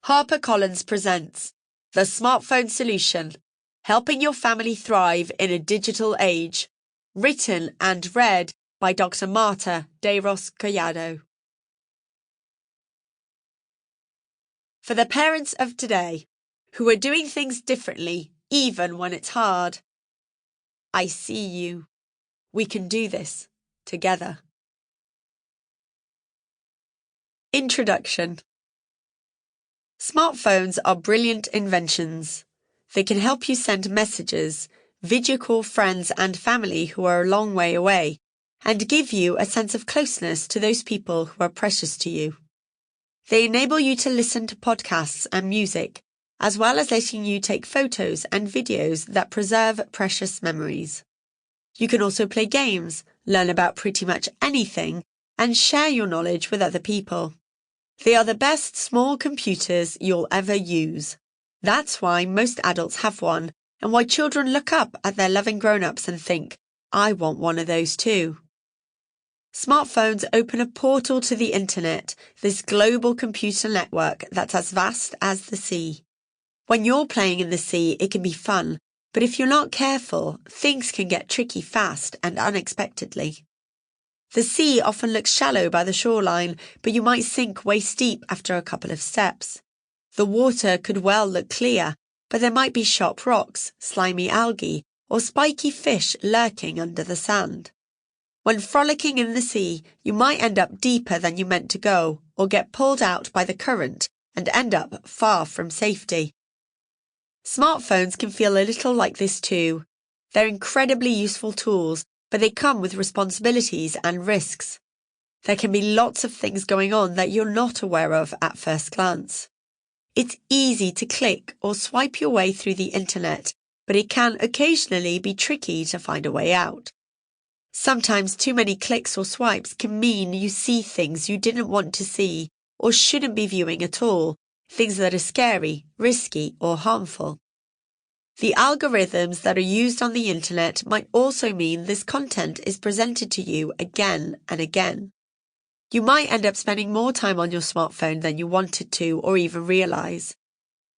HarperCollins presents The Smartphone Solution, Helping Your Family Thrive in a Digital Age, written and read by Dr Martha Deiros Collado. For the parents of today, who are doing things differently even when it's hard, I see you. We can do this together. Introduction. Smartphones are brilliant inventions. They can help you send messages, video call friends and family who are a long way away, and give you a sense of closeness to those people who are precious to you. They enable you to listen to podcasts and music, as well as letting you take photos and videos that preserve precious memories. You can also play games, learn about pretty much anything, and share your knowledge with other people. They are the best small computers you'll ever use. That's why most adults have one, and why children look up at their loving grown-ups and think, I want one of those too. Smartphones open a portal to the internet, this global computer network that's as vast as the sea. When you're playing in the sea, it can be fun, but if you're not careful, things can get tricky fast and unexpectedly. The sea often looks shallow by the shoreline, but you might sink waist deep after a couple of steps. The water could well look clear, but there might be sharp rocks, slimy algae, or spiky fish lurking under the sand. When frolicking in the sea, you might end up deeper than you meant to go, or get pulled out by the current and end up far from safety. Smartphones can feel a little like this too. They're incredibly useful tools, but they come with responsibilities and risks. There can be lots of things going on that you're not aware of at first glance. It's easy to click or swipe your way through the internet, but it can occasionally be tricky to find a way out. Sometimes too many clicks or swipes can mean you see things you didn't want to see or shouldn't be viewing at all, things that are scary, risky, or harmful. The algorithms that are used on the internet might also mean this content is presented to you again and again. You might end up spending more time on your smartphone than you wanted to or even realise.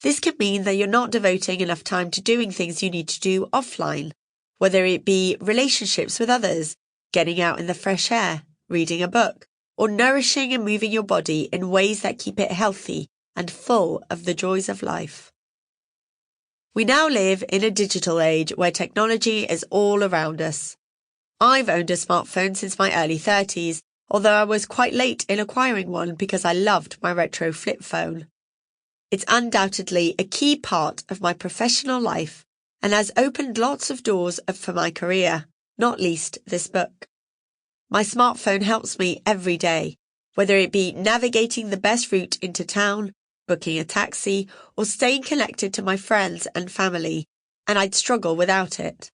This could mean that you're not devoting enough time to doing things you need to do offline, whether it be relationships with others, getting out in the fresh air, reading a book, or nourishing and moving your body in ways that keep it healthy and full of the joys of life. We now live in a digital age where technology is all around us. I've owned a smartphone since my early 30s, although I was quite late in acquiring one because I loved my retro flip phone. It's undoubtedly a key part of my professional life and has opened lots of doors for my career, not least this book. My smartphone helps me every day, whether it be navigating the best route into town, booking a taxi, or staying connected to my friends and family, and I'd struggle without it.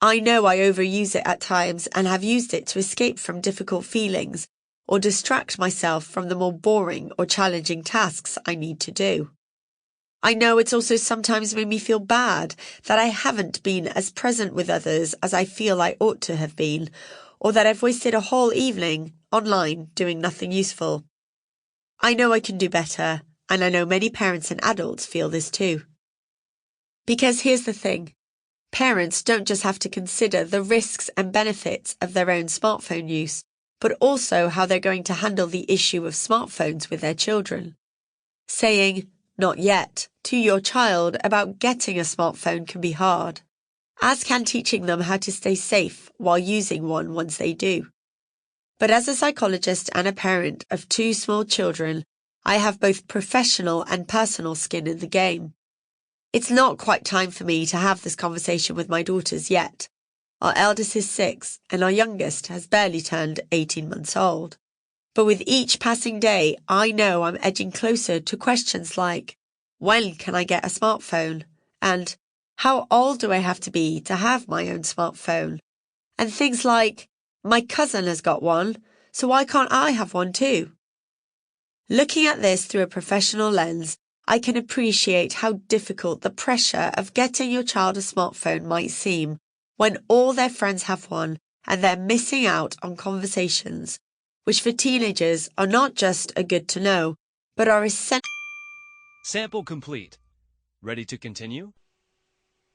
I know I overuse it at times and have used it to escape from difficult feelings or distract myself from the more boring or challenging tasks I need to do. I know it's also sometimes made me feel bad that I haven't been as present with others as I feel I ought to have been, or that I've wasted a whole evening online doing nothing useful. I know I can do better, and I know many parents and adults feel this too. Because here's the thing. Parents don't just have to consider the risks and benefits of their own smartphone use, but also how they're going to handle the issue of smartphones with their children. Saying, not yet, to your child about getting a smartphone can be hard, as can teaching them how to stay safe while using one once they do. But as a psychologist and a parent of 2 small children, I have both professional and personal skin in the game. It's not quite time for me to have this conversation with my daughters yet. Our eldest is 6 and our youngest has barely turned 18 months old. But with each passing day, I know I'm edging closer to questions like, when can I get a smartphone? And how old do I have to be to have my own smartphone? And things like, my cousin has got one, so why can't I have one too? Looking at this through a professional lens, I can appreciate how difficult the pressure of getting your child a smartphone might seem when all their friends have one and they're missing out on conversations, which for teenagers are not just a good to know, but are essential. Sample complete. Ready to continue?